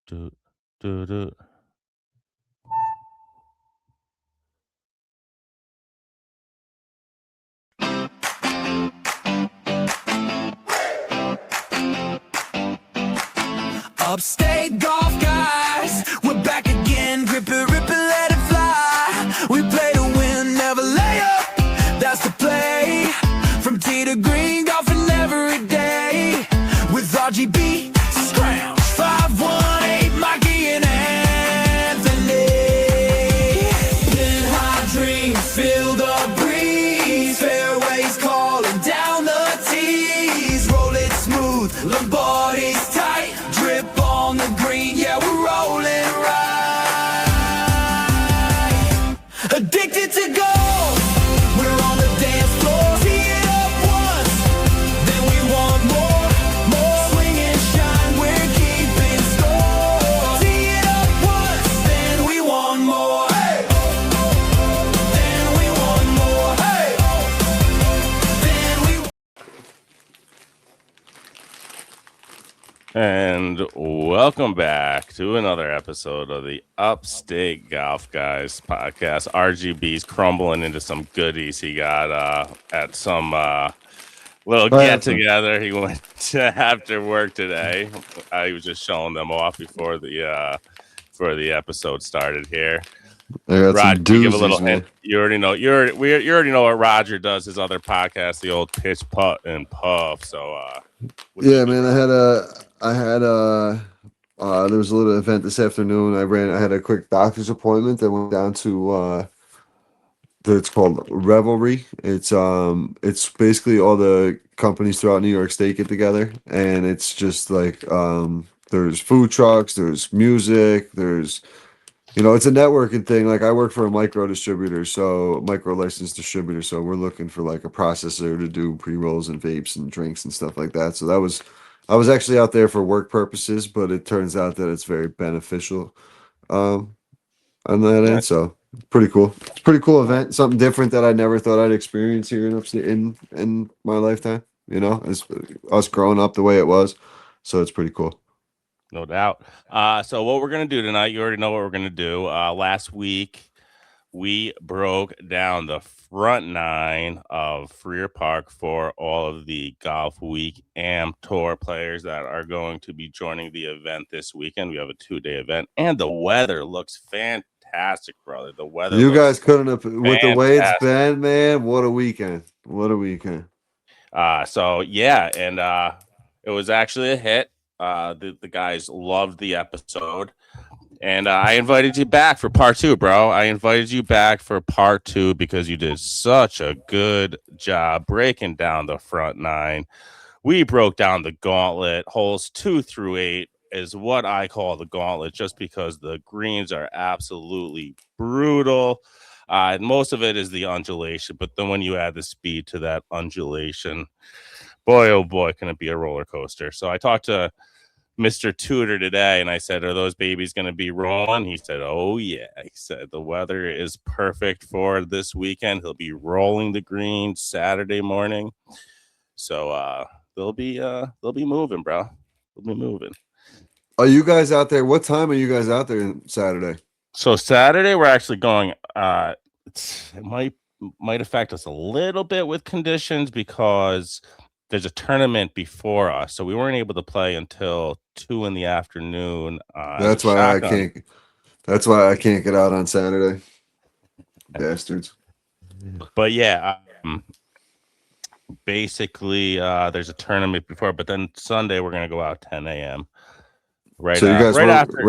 Do, do, do. Upstate golf guys, we're back again. Grip it, rip it, let it fly. We play to win, never lay up. That's the play. From tee to green, golfing every day. With RGB, scram 518, Mikey and Anthony. Pin high dreams, feel the breeze. Fairways calling down the tees. Roll it smooth, Lombardi's tight. Drip on the green, yeah, we're rolling right. Addicted to golf, we're on the dance floor. Tee it up once, then we want more. Swing and shine, we're keeping score. Tee it up once, then we want more. Hey! Then we want more. Hey! Then we. And welcome back to another episode of the Upstate Golf Guys podcast. RGB's crumbling into some goodies he got at some little get together. He went to after work today. I was just showing them off before the episode started here. Roger, give a little hint. You already know. You already know what Roger does. His other podcast, the old Pitch Putt and Puff. So yeah, man. There was a little event this afternoon. I had a quick doctor's appointment. I went down to it's called Revelry. It's basically all the companies throughout New York State get together, and it's just like there's food trucks, there's music, there's it's a networking thing. Like I work for a micro licensed distributor, so we're looking for like a processor to do pre-rolls and vapes and drinks and stuff like that. So I was actually out there for work purposes, but it turns out that it's very beneficial on that end. So pretty cool. It's a pretty cool event. Something different that I never thought I'd experience here in upstate in my lifetime. As us growing up the way it was. So it's pretty cool. No doubt. So what we're going to do tonight, you already know what we're going to do. Last week, we broke down the front nine of Frear Park for all of the Golfweek Amateur Tour players that are going to be joining the event this weekend. We have a 2-day event, and the weather looks fantastic, brother. The weather. You guys couldn't have, with the way it's been, man. What a weekend! What a weekend. So yeah, and it was actually a hit. The guys loved the episode, and I invited you back for part 2, bro. I invited you back for part 2 because you did such a good job breaking down the front nine. We broke down the Gauntlet. Holes 2 through 8 is what I call the Gauntlet, just because the greens are absolutely brutal. Most of it is the undulation, but then when you add the speed to that undulation, boy, oh boy, can it be a roller coaster. So I talked to Mr. Tudor today, and I said, are those babies going to be rolling? He said, oh, yeah. He said the weather is perfect for this weekend. He'll be rolling the green Saturday morning. So they'll be moving, bro. They'll be moving. Are you guys out there? What time are you guys out there Saturday? So Saturday, we're actually going it might affect us a little bit with conditions because there's a tournament before us, so we weren't able to play until 2 in the afternoon. That's why I can't. That's why I can't get out on Saturday. Bastards. But yeah, basically, there's a tournament before, but then Sunday we're gonna go out 10 a.m. Right. So you guys right after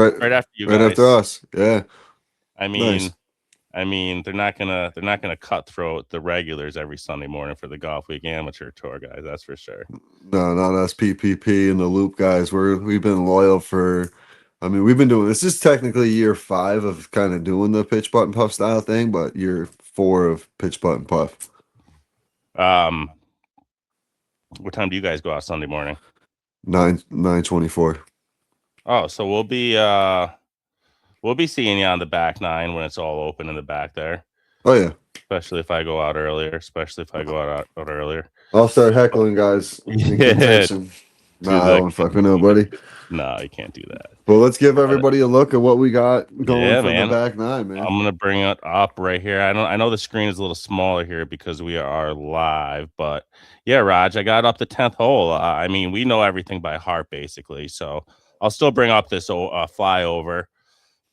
you guys. Right after us. Yeah. I mean, they're not gonna cutthroat the regulars every Sunday morning for the Golfweek Amateur Tour guys. That's for sure. No, not us PPP and the Loop guys. We've been loyal for. I mean, we've been doing this. Is technically year 5 of kind of doing the pitch putt and puff style thing, but year 4 of pitch putt and puff. What time do you guys go out Sunday morning? 9:24. Oh, so we'll be seeing you on the back nine when it's all open in the back there. Oh yeah. Especially if I go out earlier. I'll start heckling guys. Nah, I don't fuck with nobody. No, you can't do that. Well, let's give But, everybody a look at what we got going yeah, for the man. back nine, man. I'm gonna bring it up right here. I know the screen is a little smaller here because we are live, but yeah, Raj, I got up the 10th hole. I mean, we know everything by heart basically, so I'll still bring up this flyover,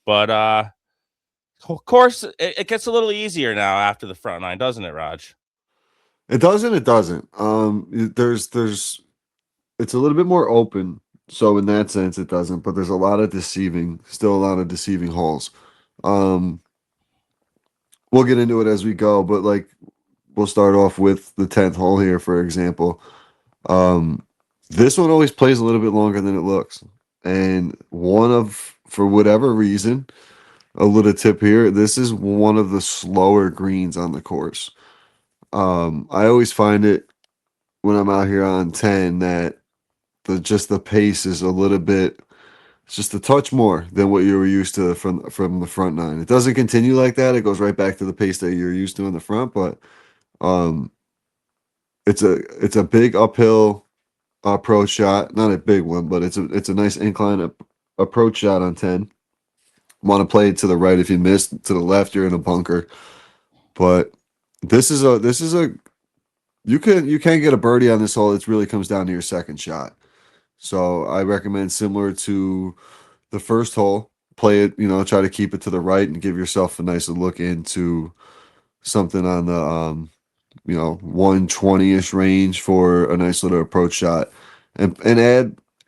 but of course, it gets a little easier now after the front nine, doesn't it, Raj? It doesn't. It doesn't. There's it's a little bit more open, so in that sense, it doesn't. But there's still a lot of deceiving holes. Um, we'll get into it as we go, but like we'll start off with the 10th hole here, for example. This one always plays a little bit longer than it looks, and for whatever reason, a little tip here. This is one of the slower greens on the course. I always find it when I'm out here on 10 that the pace is a little bit, it's just a touch more than what you were used to from the front nine. It doesn't continue like that. It goes right back to the pace that you're used to in the front, but um it's a big uphill approach shot. Not a big one, but it's a nice incline approach shot on 10. Want to play it to the right. If you miss to the left, you're in a bunker. But this is a you can get a birdie on this hole. It really comes down to your second shot. So I recommend, similar to the first hole, play it, try to keep it to the right and give yourself a nice look into something on the 120-ish range for a nice little approach shot, and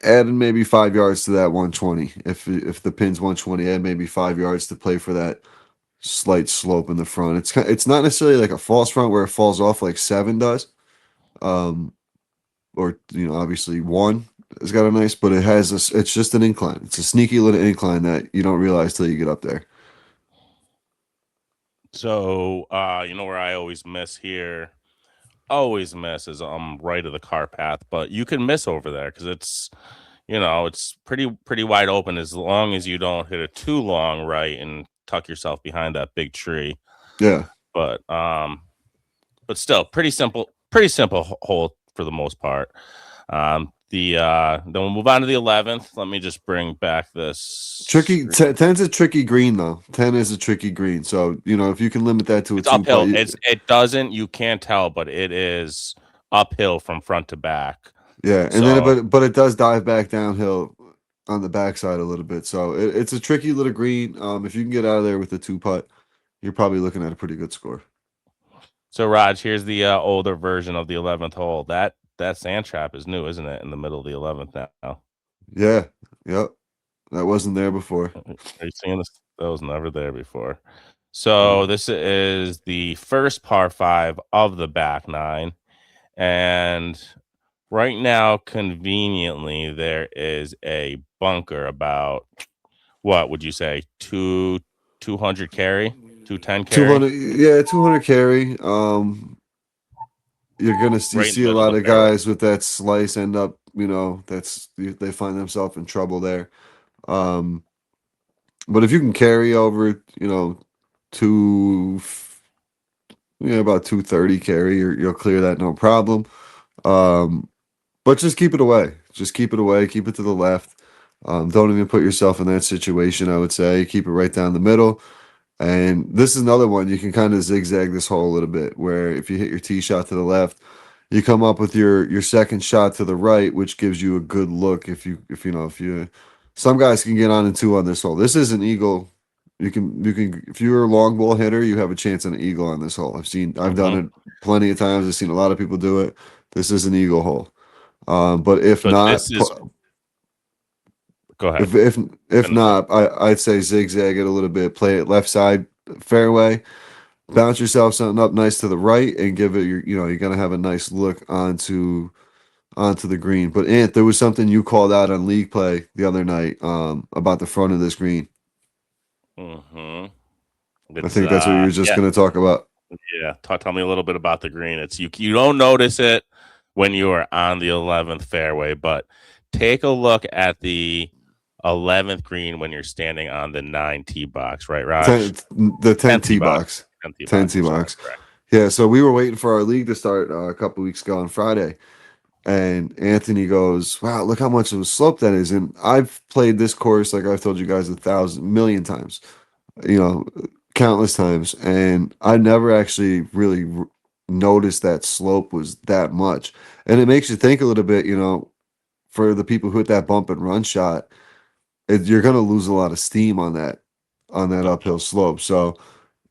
add maybe 5 yards to that 120. If the pin's 120, add maybe 5 yards to play for that slight slope in the front. It's not necessarily like a false front where it falls off like 7 does, or obviously 1 has got a nice, but it's just an incline. It's a sneaky little incline that you don't realize till you get up there. So, where I always miss here, always miss is right of the car path, but you can miss over there because it's pretty wide open as long as you don't hit it too long right and tuck yourself behind that big tree. Yeah. But still pretty simple hole for the most part. Then we'll move on to the 11th. Let me just bring back this tricky. 10's a tricky green though. 10 is a tricky green. So if you can limit that to it's uphill. You can't tell, but it is uphill from front to back. Yeah, and then but it does dive back downhill on the backside a little bit. So it's a tricky little green. If you can get out of there with a 2-putt, you're probably looking at a pretty good score. So Raj, here's the older version of the 11th hole. That sand trap is new, isn't it? In the middle of the 11th now. Yeah. Yep. That wasn't there before. Are you seeing this? That was never there before. So this is the first par 5 of the back nine, and right now, conveniently, there is a bunker about, what would you say, 200 carry, 210 carry? 200, yeah, 200 carry. You're gonna see a lot of guys with that slice end up, they find themselves in trouble there. But if you can carry over, about 230 carry, you'll clear that no problem. But just keep it away. Just keep it away. Keep it to the left. Don't even put yourself in that situation, I would say. Keep it right down the middle. And this is another one. You can kind of zigzag this hole a little bit, where if you hit your tee shot to the left, you come up with your second shot to the right, which gives you a good look. If some guys can get on in 2 on this hole. This is an eagle. You can if you're a long ball hitter, you have a chance on an eagle on this hole. I've done it plenty of times. I've seen a lot of people do it. This is an eagle hole. But if not, go ahead. If not, I'd say zigzag it a little bit. Play it left side fairway, bounce yourself something up nice to the right, and give it you're gonna have a nice look onto the green. But Ant, there was something you called out on League Play the other night about the front of this green. Mm-hmm. I think that's what you were just gonna talk about. Yeah, tell me a little bit about the green. It's you don't notice it when you are on the 11th fairway, but take a look at the 11th green when you're standing on the 9 tee box, right, Raj? The 10 tee box. 10 tee box. Yeah, so we were waiting for our league to start a couple weeks ago on Friday, And Anthony goes, "Wow, look how much of a slope that is." And I've played this course, like I've told you guys, 1,000 million times, you know, countless times, and I never actually really noticed that slope was that much. And it makes you think a little bit, for the people who hit that bump and run shot, you're going to lose a lot of steam on that Mhm. uphill slope. So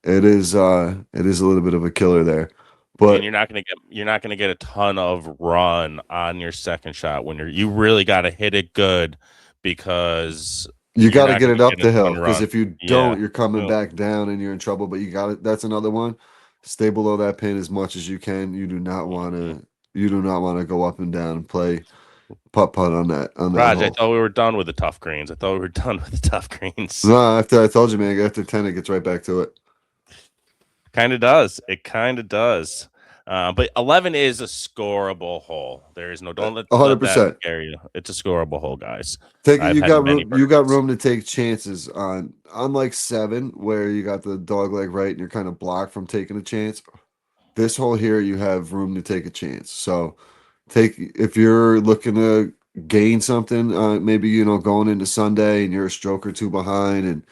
it is a little bit of a killer there. And But you're not gonna get a ton of run on your second shot when you really got to hit it good because you you're got to not get gonna it be up getting the a hill, ton of because run. if you Yeah. don't, you're coming Well, back down and you're in trouble. But you got it. That's another one. Stay below that pin as much as you can. You do not want to go up and down and play putt putt on that Raj, I hole. thought we were done with the tough greens. I thought we were done with the tough greens. No, after I told you, man, after 10, it gets right back to it. Kind of does. It kind of does. But 11 is a scoreable hole. There is no don't let that 100%. scare you. It's a scoreable hole, guys. Take it. I've had many You got birdies. room to take chances on. Unlike 7, where you got the dog leg right and you're kind of blocked from taking a chance. This hole here, you have room to take a chance. So if you're looking to gain something, maybe going into Sunday and you're a stroke or two behind, and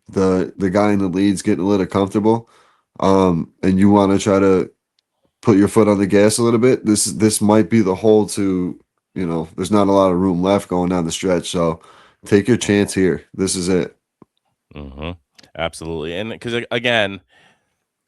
the guy in the lead's getting a little comfortable, and you want to try to put your foot on the gas a little bit. This might be the hole to, there's not a lot of room left going down the stretch. So take your chance here. This is it. Mm-hmm. Absolutely. And because again,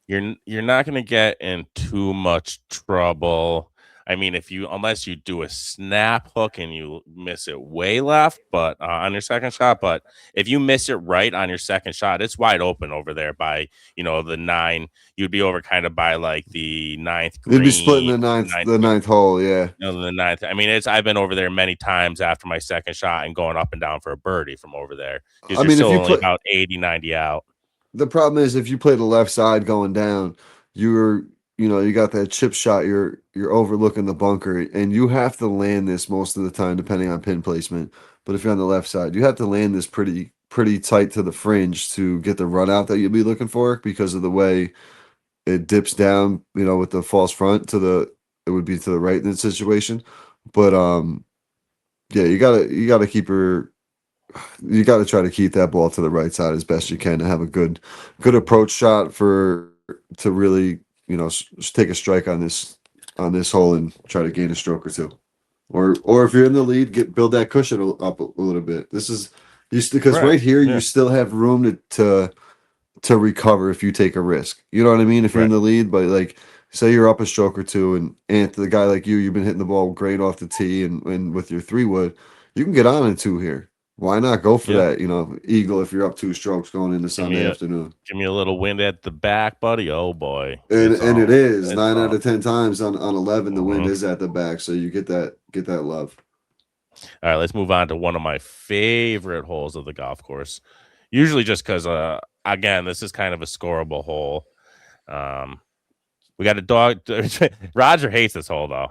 you're not going to get in too much trouble. I mean, unless you do a snap hook and you miss it way left, but on your second shot, but if you miss it right on your second shot, it's wide open over there by the 9. You'd be over kind of by like the ninth You'd be splitting green, ninth, the ninth hole. Yeah. the ninth. I mean, I've been over there many times after my second shot and going up and down for a birdie from over there because I you're mean, if still you only play, about 80, 90 out. the problem is if you play the left side going down, you're you got that chip shot. You're overlooking the bunker, and you have to land this most of the time, depending on pin placement. But if you're on the left side, you have to land this pretty tight to the fringe to get the run out that you'll be looking for, because of the way it dips down. With the false front it would be to the right in this situation. But yeah, you got to try to keep that ball to the right side as best you can to have a good approach shot to really take a strike on this hole and try to gain a stroke or two, or if you're in the lead, build that cushion up a little bit. This is because Right. right here you Yeah. still have room to recover if you take a risk. You know what I mean? If you're in Right. the lead, but like say you're up a stroke or two, and the guy like you've been hitting the ball great off the tee, and with your 3-wood, you can get on in 2 here. Why not go for Yeah. that? Eagle if you're up 2 strokes going into Sunday afternoon. Give me a little wind at the back, buddy. Oh boy, And it is it's 9 out on. of 10 times on 11 the wind Mhm. is at the back, so you get that love. All right, let's move on to one of my favorite holes of the golf course. Usually, just because, again, this is kind of a scoreable hole. We got a dog. Roger hates this hole though.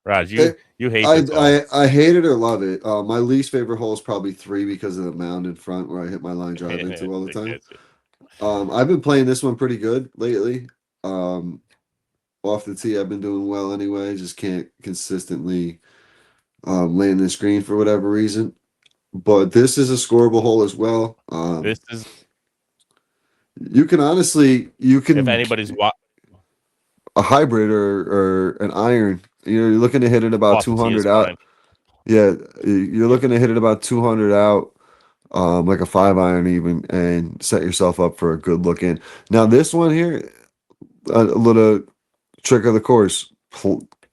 Raj, Eh, you hate this hole. I hate it or love it. My least favorite hole is probably 3 because of the mound in front where I hit my line drive into all the I time. get you. I've been playing this one pretty good lately. Um, Off the tee, I've been doing well anyway. Just can't consistently land the screen for whatever reason. But this is a scoreable hole as well. This is You can honestly, if anybody's a hybrid or an iron. You're looking to hit it about off the tee is 200 fine. out. Yeah, you're Yep. looking to hit it about 200 out, like a 5-iron even, and set yourself up for a good look in. Now this one here, a little trick of the course.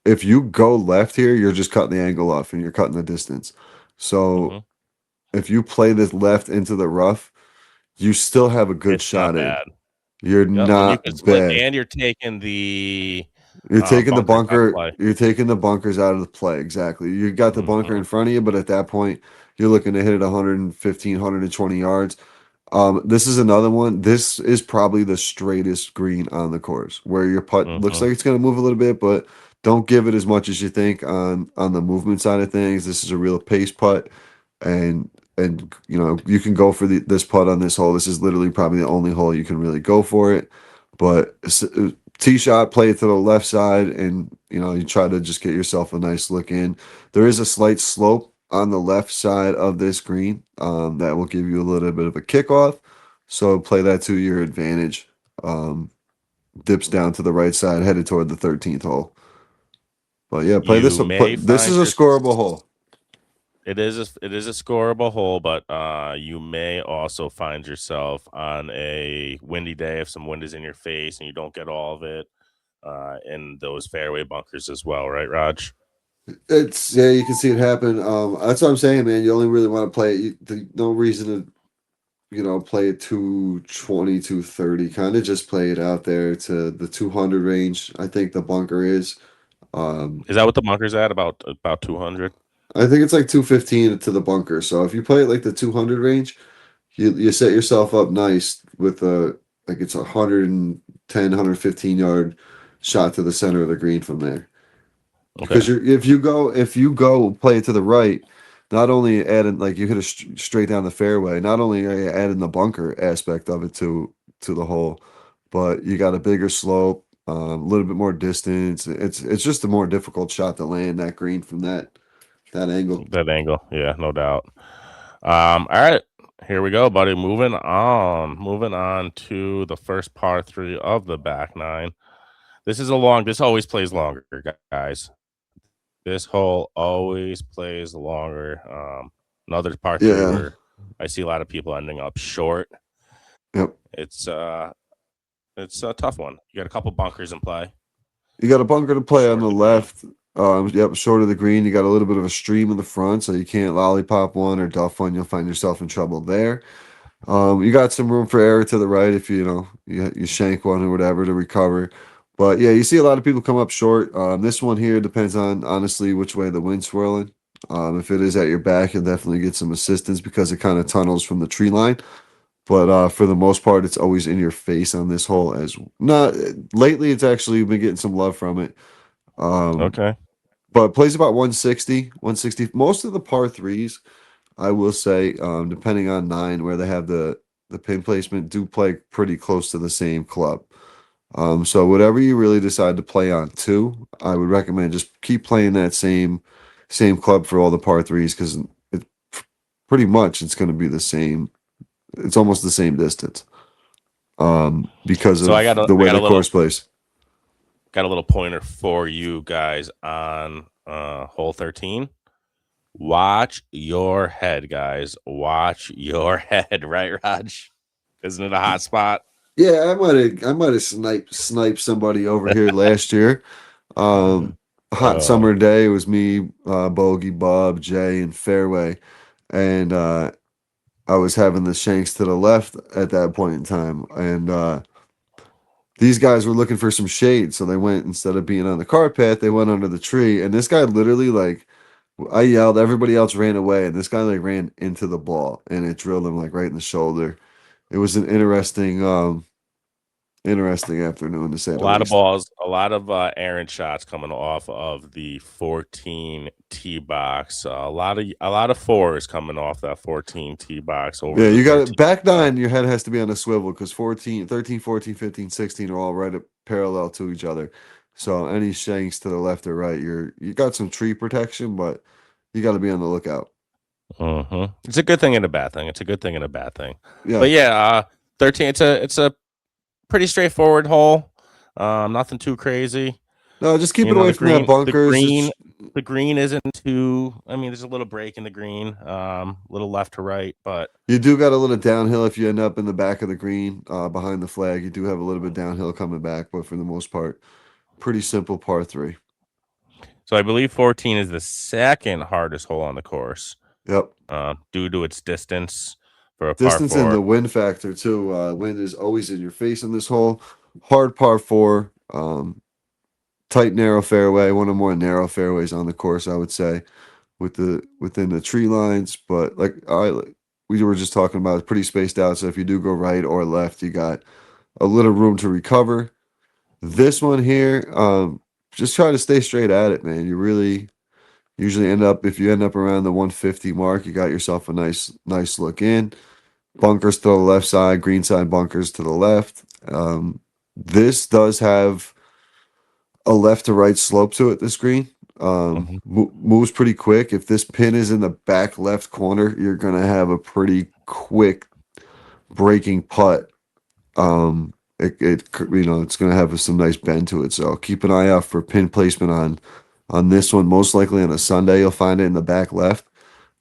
If you go left here, you're just cutting the angle off and you're cutting the distance. So Mhm. if you play this left into the rough, you still have a good It's not shot in. bad. You're Yep, and you not can split, bad. and you're taking the You're taking the bunkers out of bunker. play. You're taking the bunkers out of the play. Exactly. You got the bunker Mhm. in front of you, but at that point, you're looking to hit it 115, 120 yards. This is another one. This is probably the straightest green on the course, where your putt looks Mhm. like it's going to move a little bit, but don't give it as much as you think on the movement side of things. This is a real pace putt, and you can go for this putt on this hole. This is literally probably the only hole you can really go for it. But tee shot, play it to the left side, and you try to just get yourself a nice look in. There is a slight slope on the left side of this green that will give you a little bit of a kickoff. So play that to your advantage. Um, Dips down to the right side, headed toward the 13th hole. But yeah, play this. You may This find is a your scoreable hole. it is a scoreable hole, but you may also find yourself on a windy day if some wind is in your face and you don't get all of it in those fairway bunkers as well, right, Raj? It's yeah, you can see it happen. That's what I'm saying, man. You only really want to play it. No reason to play it 220, 230. Kind of just play it out there to the 200 range. I think the bunker is. Um, Is that what the bunker's at? About 200? I think it's like 215 to the bunker. So if you play it like the 200 range, you set yourself up nice with like it's 110, 115 yard shot to the center of the green from there. Okay. Because if you go play it to the right, not only adding like you hit it straight down the fairway, not only are you adding the bunker aspect of it to the hole, but you got a bigger slope, a little bit more distance. It's just a more difficult shot to land that green from that angle. That angle. Yeah, no doubt. All right. Here we go, buddy. Moving on. Moving on to the first par 3 of the back nine. This always plays longer, guys. This hole always plays longer. Another par 3 Yeah. where I see a lot of people ending up short. Yep. It's a tough one. You got a couple bunkers in play. You got a bunker to play on Short the of the green. left. Yep, short of the green. You got a little bit of a stream in the front, so you can't lollipop one or duff one. You'll find yourself in trouble there. You got some room for error to the right if you shank one or whatever to recover. But yeah, you see a lot of people come up short. This one here depends on honestly which way the wind's swirling. If it is at your back, you'll definitely get some assistance because it kind of tunnels from the tree line. But for the most part, it's always in your face on this hole. As not lately, it's actually been getting some love from it. Um, Okay. but plays about 160, 160. Most of the par threes, I will say, depending on nine, where they have the pin placement, do play pretty close to the same club. So whatever you really decide to play on two, I would recommend just keep playing that same club for all the par threes because it pretty much it's going to be the same. It's almost the same distance. Because So of the I way got a the little course plays. pointer for you guys on hole 13. Watch your head, guys. Watch your head, right, Raj? Isn't it a hot spot? Yeah, I might have sniped somebody over here last year. Hot Uh, summer day. It was me, Bogey, Bob, Jay, and Fairway, and I was having the shanks to the left at that point in time, and these guys were looking for some shade, so they went instead of being on the car path, they went under the tree, and this guy literally like. I yelled, everybody else ran away, and this guy like ran into the ball and it drilled him like right in the shoulder. It was an interesting afternoon to say a the lot of least. balls, a lot of errant shots coming off of the 14 tee box. A lot of fours coming off that 14 tee box over Yeah, the you got it 13 back box. nine, your head has to be on a swivel because 14, 13, 14, 15, 16 are all right up parallel to each other. So any shanks to the left or right, you got some tree protection, but you got to be on the lookout. It's a good thing and a bad thing. It's a good thing and a bad thing. Yeah. But yeah, 13. It's a pretty straightforward hole. Nothing too crazy. No, just keep You it know, away the from that green, the bunkers. green, the green isn't too. I mean, there's a little break in the green, little left to right, but You do got a little downhill if you end up in the back of the green, behind the flag. You do have a little bit downhill coming back, but for the most part, pretty simple par three. so I believe 14 is the second hardest hole on the course, Yep. due to its distance for a par Distance and four. the wind factor too. Wind is always in your face in this hole. Hard par four. Tight narrow fairway. One of the more narrow fairways on the course, I would say, within the tree lines. But we were just talking about, it's pretty spaced out. So if you do go right or left, you got a little room to recover. This one here, just try to stay straight at it, man. You really usually if you end up around the 150 mark, you got yourself a nice look in. Bunkers to the left side, green side bunkers to the left. This does have a left to right slope to it. This green Mhm. moves pretty quick. If this pin is in the back left corner, you're gonna have a pretty quick breaking putt. It's gonna have some nice bend to it. So keep an eye out for pin placement on this one. Most likely on a Sunday, you'll find it in the back left.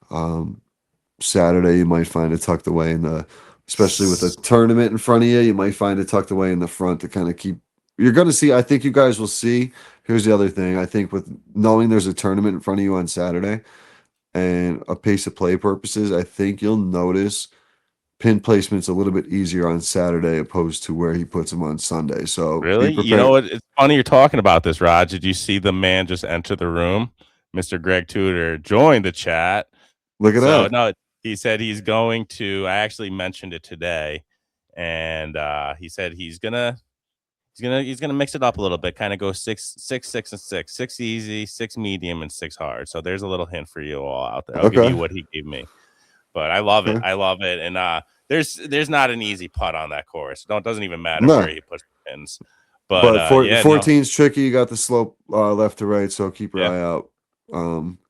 Um, Saturday, you might find it tucked away especially with a tournament in front of you, you might find it tucked away in the front to kind of keep. You're going to see, I think you guys will see. Here's the other thing. I think with knowing there's a tournament in front of you on Saturday and a pace of play purposes, I think you'll notice pin placement's a little bit easier on Saturday opposed to where he puts them on Sunday. So be Really? You know prepared. what? It's funny you're talking about this, Raj. Did you see the man just enter the room? Mr. Greg Tudor joined the chat. Look at So that. no, he said he's going to. I actually mentioned it today, and he said he's gonna mix it up a little bit. Kind of go 6, 6, 6, and 6. 6 easy, 6 medium, and 6 hard. So there's a little hint for you all out there. I'll give Okay. you what he gave me, but I love it. Okay. I love it, and there's not an easy putt on that course. It doesn't even matter No. where he puts the pins. But yeah, 14's tricky. You got the slope left to right, so keep your Yeah. eye out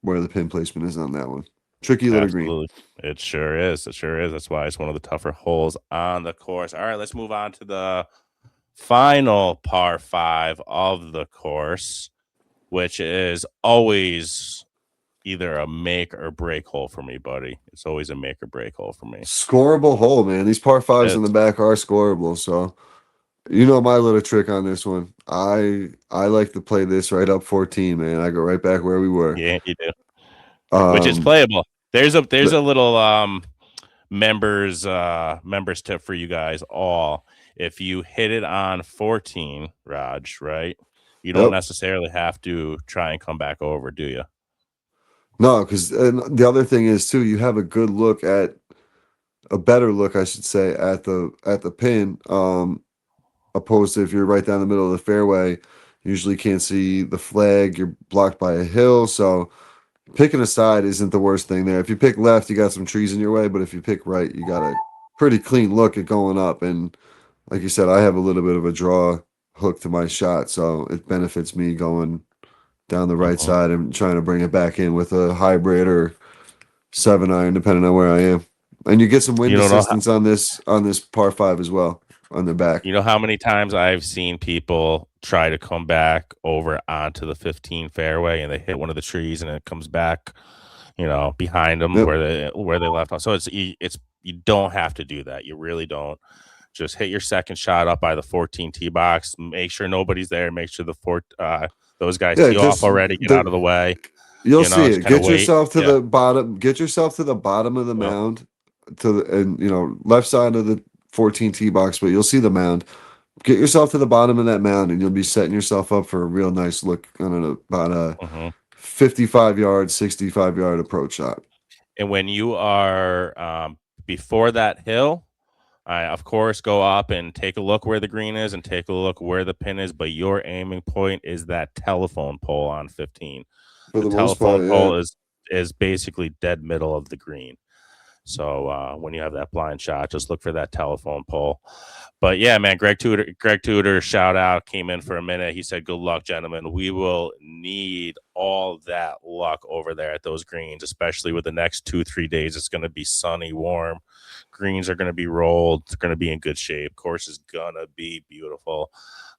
where the pin placement is on that one. Tricky little green. Absolutely. It sure is. It sure is. That's why it's one of the tougher holes on the course. All right, let's move on to the final par 5 of the course, which is always either a make or break hole for me, buddy. It's always a make or break hole for me. Scoreable hole, man. These par fives in the back are scoreable. So you know my little trick on this one. I like to play this right up 14, man. I go right back where we were. Yeah, you do. Which is playable. There's a little members tip for you guys all. If you hit it on 14, Raj, right? You don't necessarily have to try and come back over, do you? No, because the other thing is too, you have a good look at a better look, I should say, at the pin. Opposed to if you're right down the middle of the fairway, you usually can't see the flag. You're blocked by a hill, so picking a side isn't the worst thing there. If you pick left, you got some trees in your way, but if you pick right, you got a pretty clean look at going up. And like you said, I have a little bit of a draw hook to my shot, so it benefits me going down the right side and trying to bring it back in with a hybrid or 7-iron, depending on where I am. And you get some wind assistance on this par 5 as well on the back. You know how many times I've seen people try to come back over onto the 15 fairway and they hit one of the trees and it comes back, behind them where they left off. So it's you don't have to do that. You really don't. Just hit your second shot up by the 14 tee box. Make sure nobody's there. Make sure those guys tee off already. Get out of the way. You'll see it. Get yourself to the bottom. Get yourself to the bottom of the mound, left side of the 14 tee box. But you'll see the mound. Get yourself to the bottom of that mound, and you'll be setting yourself up for a real nice look on about a 55-yard, 65-yard approach shot. And when you are before that hill, I, of course, go up and take a look where the green is and take a look where the pin is. But your aiming point is that telephone pole on 15. The telephone pole is basically dead middle of the green. So when you have that blind shot, just look for that telephone pole. But yeah, man, Greg Tudor, shout out, came in for a minute. He said, good luck, gentlemen. We will need all that luck over there at those greens, especially with the next 2-3 days. It's going to be sunny, warm. Greens are going to be rolled. It's going to be in good shape. Course is going to be beautiful.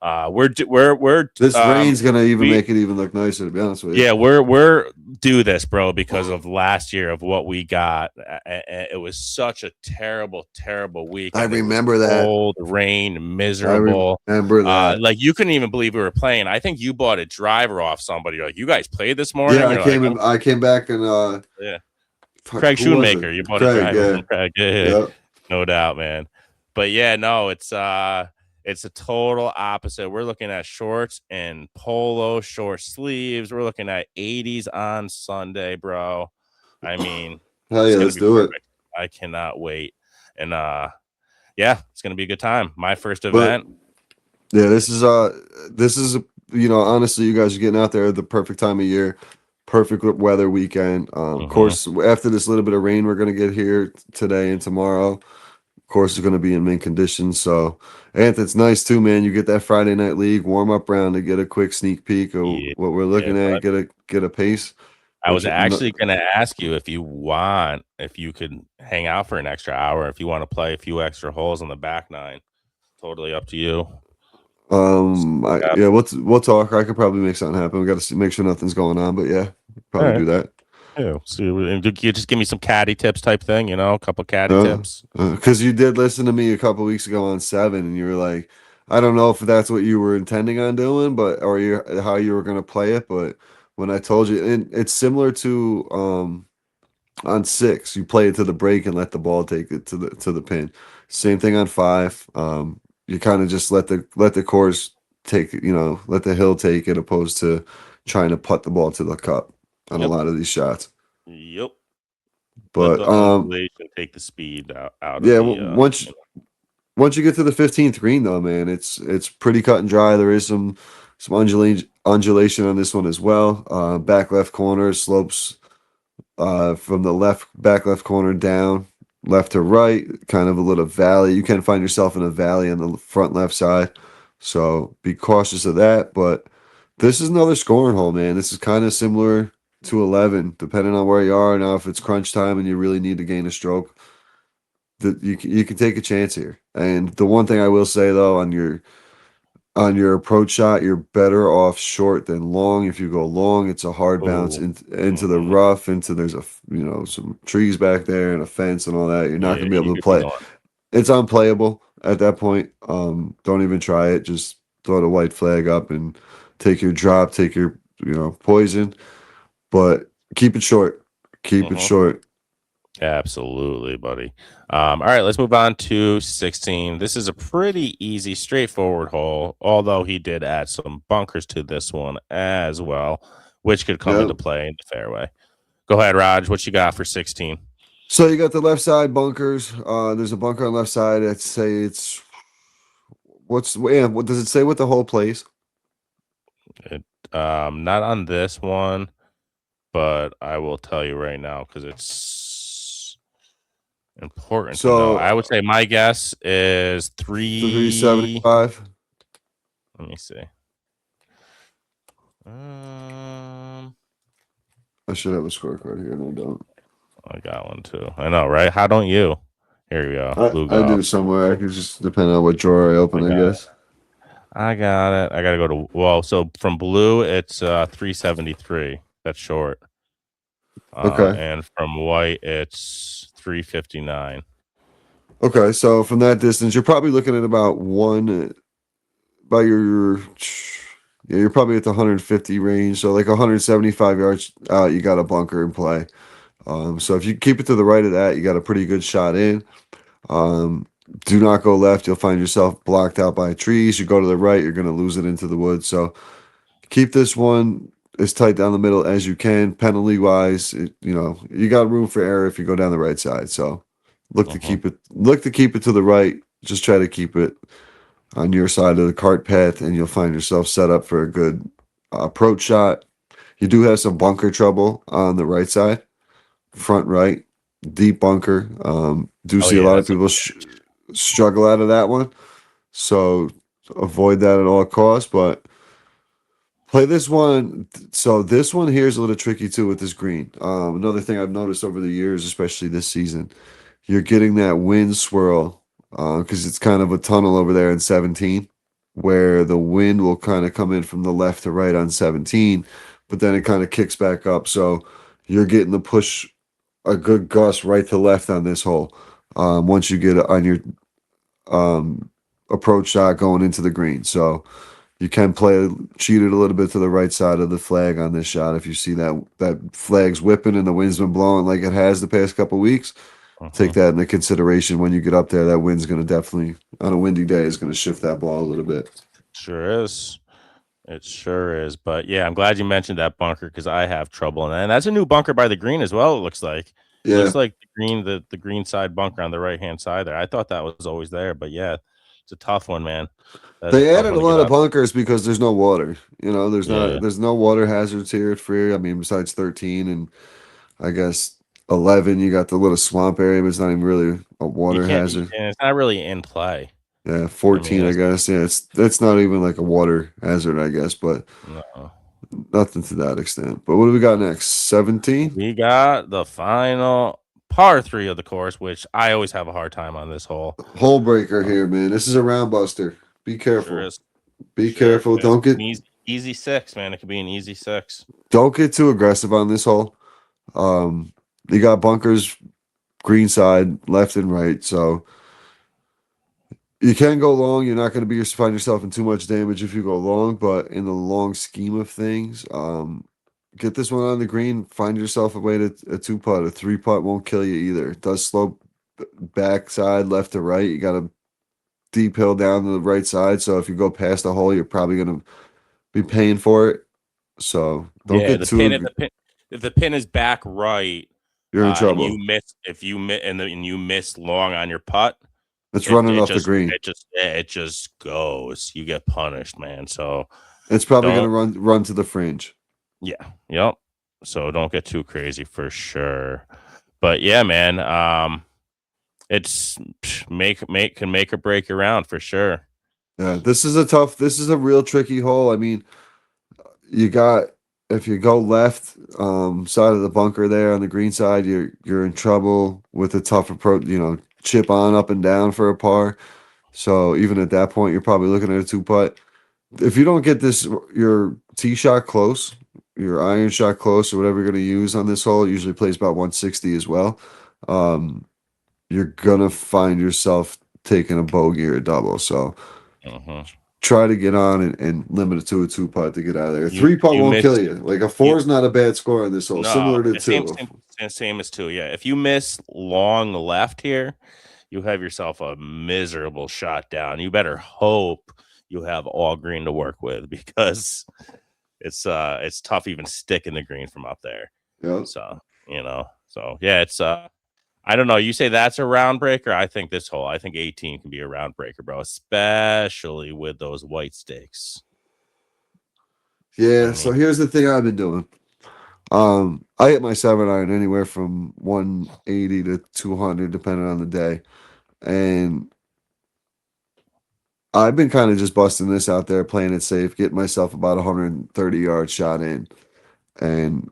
This rain's gonna make it even look nicer, to be honest with you. Yeah, we're do this, bro, because of last year of what we got. It was such a terrible week. I remember that. Cold, rain, miserable. I remember that. Like you couldn't even believe we were playing. I think you bought a driver off somebody. Like, you guys played this morning. Yeah, I came back and Craig Shoemaker. You bought a driver from Craig. Yep. No doubt, man. But yeah, no, it's a total opposite. We're looking at shorts and polo, short sleeves. We're looking at 80s on Sunday, bro. I mean, hell yeah, let's do it. I cannot wait. And yeah, it's gonna be a good time. My first event. Yeah, this is honestly, you guys are getting out there at the perfect time of year, perfect weather weekend. Of course, after this little bit of rain we're gonna get here today and tomorrow, course is going to be in mint condition. So, and it's nice too, man. You get that Friday night league warm up round to get a quick sneak peek of Yeah, what we're looking at, but get a pace. I was Which actually going to ask you if you could hang out for an extra hour, if you want to play a few extra holes on the back nine. Totally up to you. Yeah. yeah, we'll talk. I could probably make something happen. We got to make sure nothing's going on, but yeah, All probably right. do that. Yeah. So you just give me some caddy tips type thing, a couple caddy tips. Because you did listen to me a couple weeks ago on 7, and you were like, I don't know if that's what you were intending on doing, but or how you were going to play it. But when I told you, and it's similar to on 6, you play it to the break and let the ball take it to the pin. Same thing on 5. You kind of just let the course take, let the hill take it, opposed to trying to putt the ball to the cup on a Yep. lot of these shots. Yep. Let But the undulation take the speed out of yeah, the. once you get to the 15th green, though, man, it's pretty cut and dry. There is some undulation on this one as well. Back left corner slopes from the back left corner down, left to right, kind of a little valley. You can find yourself in a valley on the front left side, so be cautious of that. But this is another scoring hole, man. This is kind of similar to 11, depending on where you are. Now, if it's crunch time and you really need to gain a stroke, that you can take a chance here. And the one thing I will say though, on your approach shot, you're better off short than long. If you go long, it's a hard bounce Oh, into the rough, there's some trees back there and a fence and all that. You're not yeah, gonna be you able to could be play. going. It's unplayable at that point. Don't even try it. Just throw the white flag up and take your drop, take your poison, but keep it short. Keep it Mhm. short. Absolutely, buddy. All right, let's move on to 16. This is a pretty easy, straightforward hole, although he did add some bunkers to this one as well, which could come into Yep. play in the fairway. Go ahead, Raj. What you got for 16? So you got the left side bunkers. There's a bunker on the left side. I'd say it's what does it say what the whole place? It, not on this one, but I will tell you right now because it's important to know. I So would say my guess is three. 375. Let me see. Um, I should have a scorecard here, and I don't. I got one too. I know, right? How don't you? Here we go. Blue I golf. do somewhere. I can just depend on what drawer I I open, I got it. guess. I got it. I got to go to so from blue it's 373. That's short. Okay. And from white it's 359. Okay. So from that distance, you're probably looking at about by your yeah, you're probably at the 150 range. So like 175 yards out, you got a bunker in play. So if you keep it to the right of that, you got a pretty good shot in. Um, do not go left. You'll find yourself blocked out by trees. You go to the right, you're going to lose it into the woods. So keep this one as tight down the middle as you can. Penalty wise, you got room for error if you go down the right side. So Uh-huh. look to keep it to the right. Just try to keep it on your side of the cart path, and you'll find yourself set up for a good approach shot. You do have some bunker trouble on the right side, front right, deep bunker. Do Oh see a yeah, lot of that's a people struggle out of that one, so avoid that at all costs. But play this one. So this one here is a little tricky too with this green. Another thing I've noticed over the years, especially this season, you're getting that wind swirl because it's kind of a tunnel over there in 17, where the wind will kind of come in from the left to right on 17, but then it kind of kicks back up. So you're getting the push a good gust right to left on this hole. Once you get on your um, approach shot going into the green, so you can cheat it a little bit to the right side of the flag on this shot. If you see that flag's whipping and the wind's been blowing like it has the past couple weeks, take uh-huh. that into consideration when you get up there. That wind's going to definitely, on a windy day, is going to shift that ball a little bit. Sure is. It sure is. But yeah, I'm glad you mentioned that bunker because I have trouble in that. And that's a new bunker by the green as well, it looks like. Yeah, Looks like the green side bunker on the right hand side there. I thought that was always there, but yeah, it's a tough one, man. That's a they tough added one a to get lot of up. bunkers because there's no water. Yeah. There's no water hazards here at Frear. I mean, besides 13 and I guess 11, you got the little swamp area, but it's not even really a You water can't, hazard. and it's not really in play. Yeah, I mean, 14, I it's guess. Yeah, that's not even like a water hazard, I guess, but no. nothing to that extent. But what do we got next? 17? We got the final par three of the course, which I always have a hard time on this hole. Hole breaker Uh, here, man. This is a round buster. Be sure careful. is. Be Sure, careful. it's an easy six, man. It could be an easy six. Don't get too aggressive on this hole. Um, you got bunkers green side, left and right, so you can go long. You're not going to find yourself in too much damage if you go long, but in the long scheme of things, get this one on the green. Find yourself a way to a 2 putt. A 3 putt won't kill you either. It does slope backside, left to right. You got a deep hill down to the right side, so if you go past the hole, you're probably going to be paying for it. So don't Yeah, get too. if the pin is back right, You're in and trouble. you miss and you miss long on your putt, It's running off the just green. it just goes. You get punished, man. So It's probably going don't. to run to the fringe. Yeah. Yep. So don't get too crazy for sure. But yeah, man. It's can make or break your round for sure. Yeah, this is a real tricky hole. I mean, you got if you go left side of the bunker there on the green side, you're in trouble with a tough approach, chip on up and down for a par. So even at that point, you're probably looking at a 2 putt. If you don't get your tee shot close, your iron shot close, or whatever you're going to use on this hole, it usually plays about 160 as well. Um, you're gonna find yourself taking a bogey or a double. So Mhm. try to get on and limit it to a 2 putt to get out of there. A 3 putt You won't miss kill you. Like a you four is not a bad score on this hole, no similar to same two. same as two. Yeah, if you miss long left here, you have yourself a miserable shot down. You better hope you have all green to work with because it's tough even sticking the green from up there. Yeah. So yeah, it's I don't know. You say that's a round breaker. I think 18 can be a round breaker, bro, especially with those white stakes. Yeah. I So mean, here's the thing I've been doing. I hit my 7 iron anywhere from 180 to 200, depending on the day. And I've been kind of just busting this out there, playing it safe, getting myself about 130-yard shot in, and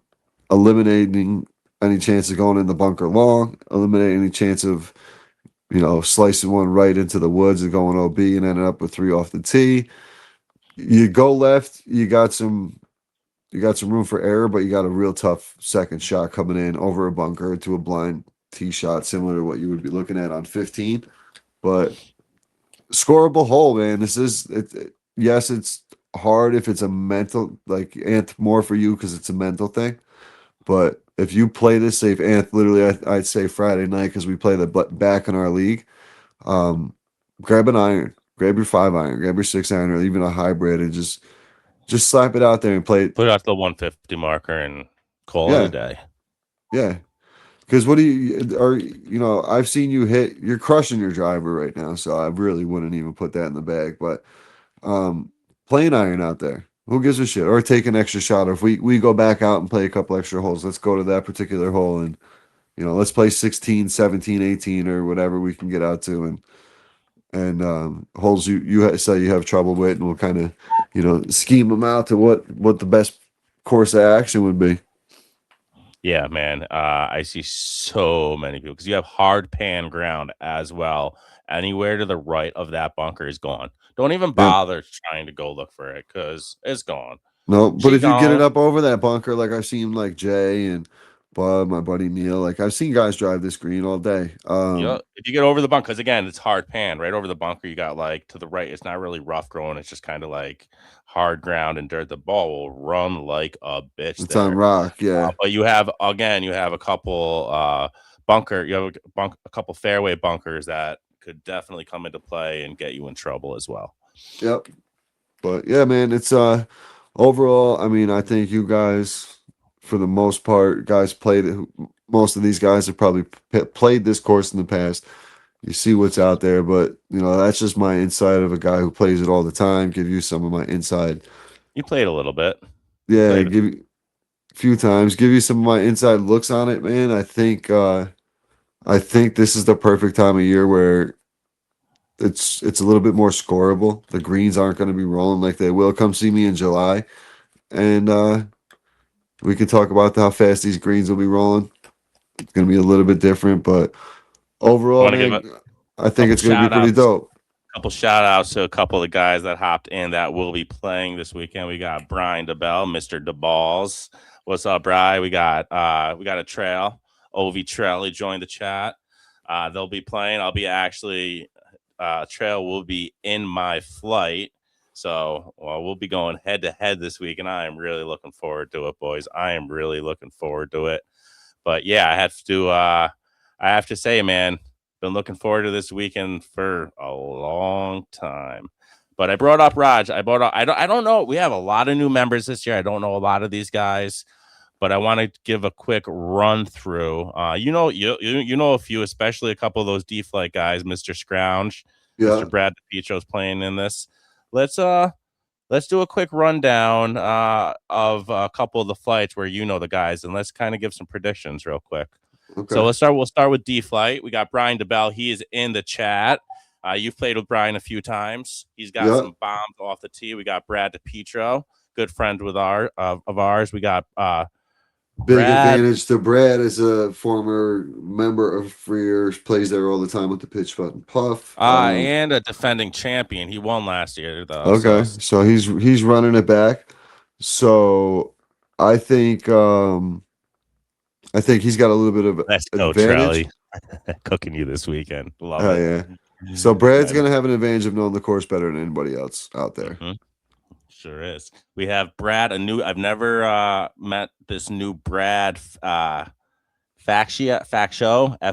eliminating any chance of going in the bunker long, eliminating any chance of slicing one right into the woods and going OB and ending up with 3 off the tee. You go left, you got some room for error, but you got a real tough second shot coming in over a bunker to a blind tee shot, similar to what you would be looking at on 15. But scoreable hole, man. Yes, it's hard if it's a mental more for you because it's a mental thing. But if you play this safe, literally, I'd say Friday night because we play the back in our league. Grab an iron, grab your 5 iron, grab your 6 iron, or even a hybrid, and just slap it out there and play it. put out the 150 marker and call it a Yeah, day. yeah. Because what do I've seen you hit. You're crushing your driver right now, so I really wouldn't even put that in the bag. But play an iron out there. Who gives a shit? Or take an extra shot. Or if we go back out and play a couple extra holes, let's go to that particular hole and let's play 16, 17, 18 or whatever we can get out to and holes you say you have trouble with, and we'll kind of scheme them out to what the best course of action would be. Yeah, man. I see so many people because you have hard pan ground as well. Anywhere to the right of that bunker is gone. Don't even Yeah. bother trying to go look for it because it's gone. No, but She if you get it gone. up over that bunker, like I've seen like Jay and Bud, my buddy Neil, like I've seen guys drive this green all day. Yeah, if you get over the bunker, because again, it's hard pan right over the bunker. You got like to the right. It's not really rough growing. It's just kind of like hard ground and dirt. The ball will run like a bitch It's on there. rock, yeah. But you have a couple a couple fairway bunkers that could definitely come into play and get you in trouble as well. Yep. But yeah, man, it's overall, I mean, I think you guys, for the most part, guys played it. Most of these guys have probably played this course in the past. You see what's out there, but that's just my insight of a guy who plays it all the time. Give you some of my inside. You played a little bit. Yeah, Played. few times, give you some of my inside looks on it, man. I think this is the perfect time of year where it's a little bit more scoreable. The greens aren't going to be rolling like they will. Come see me in July, and we can talk about how fast these greens will be rolling. It's going to be a little bit different, but I overall, want to give man, a I think couple it's going to be shout pretty outs. dope. Couple shout outs to a couple of guys that hopped in that will be playing this weekend. We got Brian DeBell, Mr. DeBalls. What's up, Bri? We got a trail. OV Trail, he joined the chat. They'll be playing. I'll be actually Trail will be in my flight. So we'll be going head to head this week, and I am really looking forward to it, boys. I am really looking forward to it. But yeah, I have to say, man, been looking forward to this weekend for a long time. But I brought up Raj. I don't know. We have a lot of new members this year. I don't know a lot of these guys, but I want to give a quick run through. You know a few, especially a couple of those D-Flight guys, Mr. Scrounge, Yeah. Mr. Brad DePietro's playing in this. Let's do a quick rundown of a couple of the flights where you know the guys, and let's kind of give some predictions real quick. Okay. So we'll start with D Flight. We got Brian DeBell. He is in the chat. You've played with Brian a few times. He's got some bombs off the tee. We got Brad DePietro, good friend with of ours. We got Big Brad. advantage to Brad as a former member of Frear, plays there all the time with the pitch button puff. And a defending champion. He won last year though. Okay, so he's running it back. So I think he's got a little bit of let's go, advantage. Cooking you this weekend. Love it. Yeah. So Brad's gonna have an advantage of knowing the course better than anybody else out there. Mm-hmm. Sure is. We have Brad, I've never met this new Brad Faccio, Facteau. I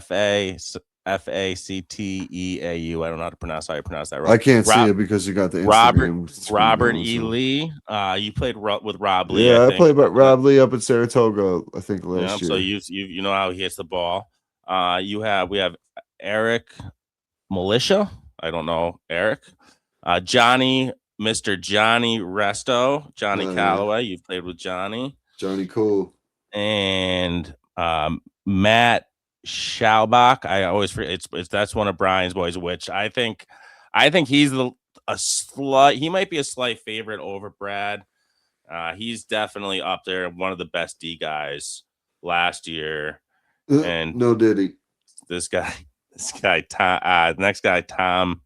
don't know how to pronounce how that right. I can't see it because you got the Instagram. Robert E. Lee. You played with Rob Lee. Yeah, I played with Rob Lee up in Saratoga, I think last year. So you know how he hits the ball. We have Eric Militia. I don't know Eric. Johnny, Mr. Johnny Resto, Johnny Calloway. You've played with Johnny. Johnny Cool. And Matt Schaubach. I always forget. That's one of Brian's boys, which I think he's he might be a slight favorite over Brad. He's definitely up there, one of the best D guys last year. And no diddy. This guy, Tom, next guy, Tom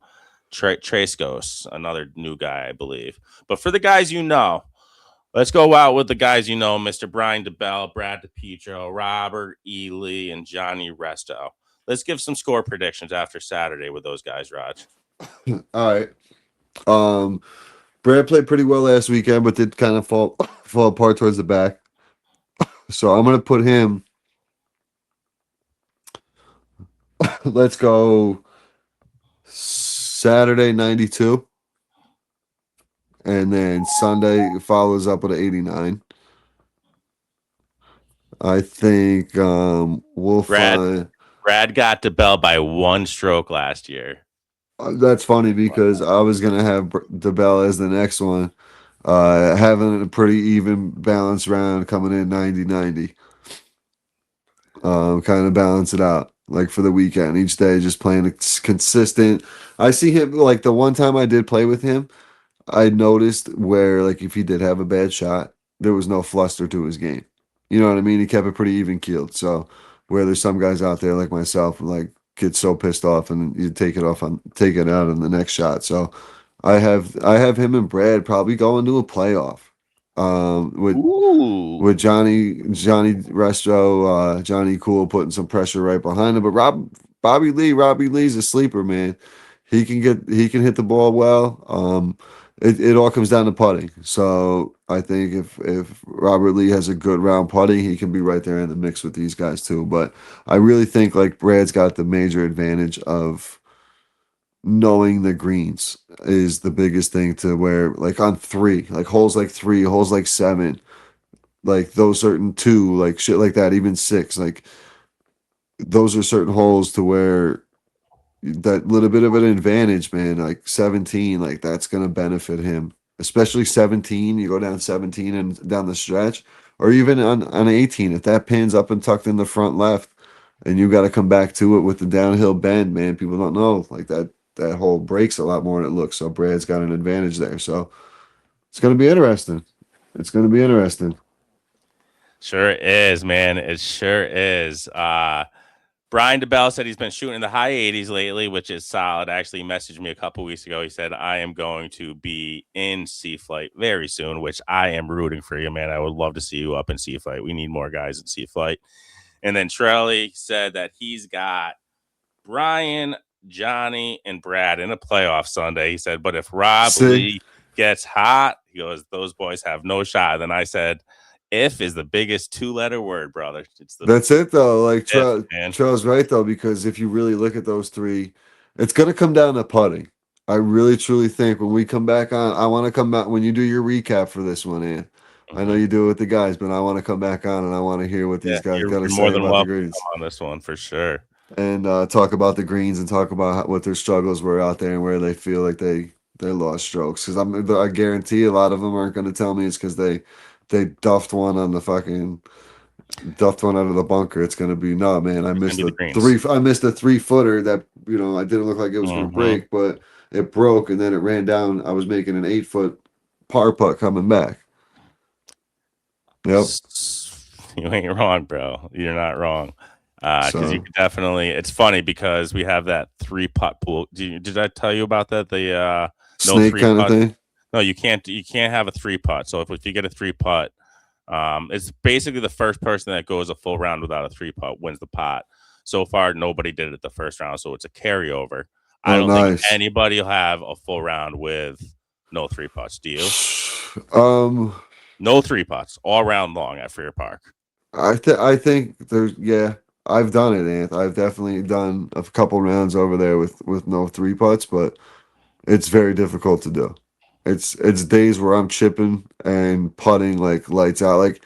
Treskos, another new guy, I believe. But for the guys you know, let's go out with the guys you know, Mr. Brian DeBell, Brad DePietro, Robert E. Lee, and Johnny Resto. Let's give some score predictions after Saturday with those guys, Raj. All right. Brad played pretty well last weekend, but did kind of fall apart towards the back. So I'm going to put him. Let's go Saturday 92. And then Sunday follows up with an 89. I think we'll find. Brad got DeBell by 1 stroke last year. That's funny because I was going to have DeBell as the next one. Having a pretty even balanced round coming in 90-90. Kind of balance it out. Like for the weekend, each day, just playing consistent. I see him, like the one time I did play with him, I noticed where, like, if he did have a bad shot, there was no fluster to his game. You know what I mean? He kept it pretty even keeled. So where there's some guys out there like myself, who, like, get so pissed off and you take it out on the next shot. So I have him and Brad probably going to a playoff. With Johnny Resto, Johnny Cool putting some pressure right behind him. But Robbie Lee's a sleeper, man. He can hit the ball well. It all comes down to putting. So I think if Robert Lee has a good round putting, he can be right there in the mix with these guys too. But I really think like Brad's got the major advantage of knowing the greens is the biggest thing to where, like on 3, like holes like 3, holes like 7, like those certain 2, like shit like that, even 6, like those are certain holes to where that little bit of an advantage, man, like 17, like that's going to benefit him, especially 17. You go down 17 and down the stretch, or even on 18, if that pin's up and tucked in the front left, and you got to come back to it with the downhill bend, man. People don't know like that hole breaks a lot more than it looks. So Brad's got an advantage there. So it's going to be interesting. It's going to be interesting. Sure is, man. It sure is. Brian DeBell said he's been shooting in the high 80s lately, which is solid. Actually, he messaged me a couple weeks ago. He said, I am going to be in Sea Flight very soon, which I am rooting for you, man. I would love to see you up in Sea Flight. We need more guys in Sea Flight. And then Trelly said that he's got Brian, Johnny, and Brad in a playoff Sunday. He said, but if Rob Lee gets hot, he goes, those boys have no shot. Then I said, if is the biggest 2-letter word, brother. That's it, though. Like, Charles right, though, because if you really look at those three, it's going to come down to putting. I really, truly think when we come back on, I want to come back when you do your recap for this one, Ann. I know you do it with the guys, but I want to come back on and I want to hear what these guys got to say about the greens on this one for sure, and talk about the greens and talk about what their struggles were out there and where they feel like they lost strokes. Because I guarantee a lot of them aren't going to tell me it's because they duffed one on the fucking duffed one out of the bunker. It's going to be no, man. I missed a 3-footer that I didn't look like it was going to break, but it broke and then it ran down. I was making an 8-foot par putt coming back. Yep. You ain't wrong, bro. You're not wrong. Because you could definitely. It's funny because we have that 3-putt pool. Did I tell you about that? The snake kind of thing. No, you can't. You can't have a 3-putt. So if you get a 3-putt, it's basically the first person that goes a full round without a 3-putt wins the pot. So far, nobody did it the first round, so it's a carryover. I don't think anybody will have a full round with no 3-putts. Do you? No 3-putts all round long at Frear Park. I think there's I've done it, Anth. I've definitely done a couple rounds over there with no 3-putts, but it's very difficult to do. It's days where I'm chipping and putting like lights out. Like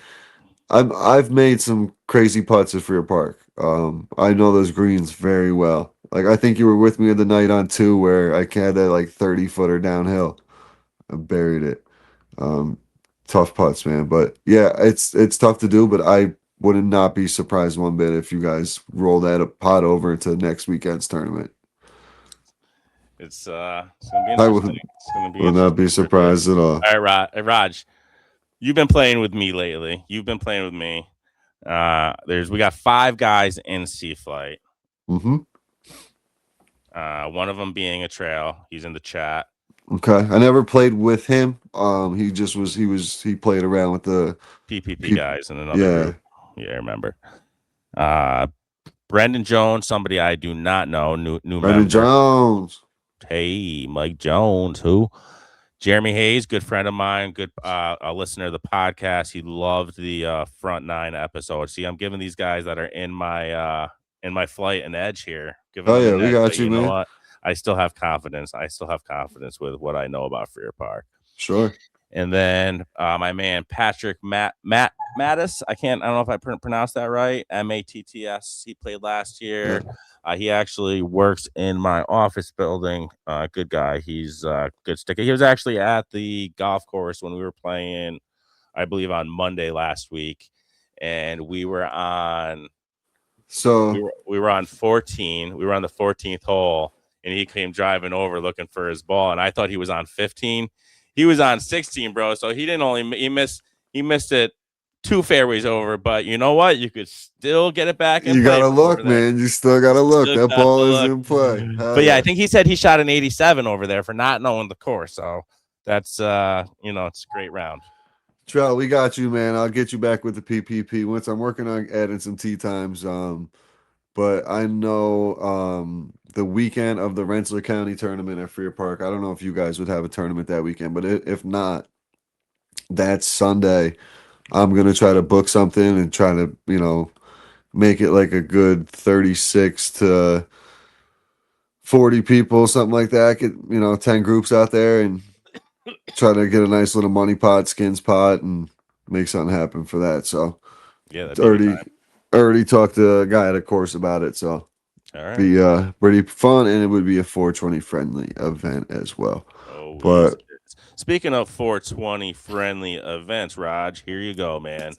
I've made some crazy putts at Frear Park. I know those greens very well. Like I think you were with me the night on 2 where I had that like 30-footer downhill. I buried it. Tough putts, man. But yeah, it's tough to do, but I would not be surprised one bit if you guys roll that pot over into next weekend's tournament. It's gonna be interesting. I would not be surprised at all. All right, Raj, you've been playing with me lately. You've been playing with me. We got 5 guys in Sea Flight. Mm-hmm. One of them being a trail. He's in the chat. Okay, I never played with him. He just was. He played around with the PPP guys in another group. Yeah, I remember. Brendan Jones, somebody I do not know. New Brendan member. Jones. Hey, Mike Jones. Who? Jeremy Hayes, good friend of mine, good a listener of the podcast. He loved the front 9 episode. See, I'm giving these guys that are in my flight an edge here. We got you, man. Know what? I still have confidence. With what I know about Frear Park. Sure. And then my man Patrick Mattis. I don't know if I pronounced that right. Matts. He played last year. He actually works in my office building. Good guy. He's a good sticker. He was actually at the golf course when we were playing, I believe, on Monday last week, and we were on. So we were on 14. We were on the 14th hole. And he came driving over looking for his ball, and I thought he was on 15. He was on 16, bro. So he missed it 2 fairways over. But you know what? You could still get it back. You gotta look, man. You still gotta look. That ball is in play. But yeah, I think he said he shot an 87 over there for not knowing the course. So that's it's a great round. Trell, we got you, man. I'll get you back with the PPP once I'm working on adding some tee times. But I know the weekend of the Rensselaer County tournament at Frear Park, I don't know if you guys would have a tournament that weekend, but if not, that Sunday, I'm going to try to book something and try to, make it like a good 36 to 40 people, something like that. Get, 10 groups out there and try to get a nice little money pot, skins pot, and make something happen for that. So, yeah, that's already talked to a guy at a course about it, so be pretty fun, and it would be a 420 friendly event as well. But speaking of 420 friendly events, Raj, here you go, man.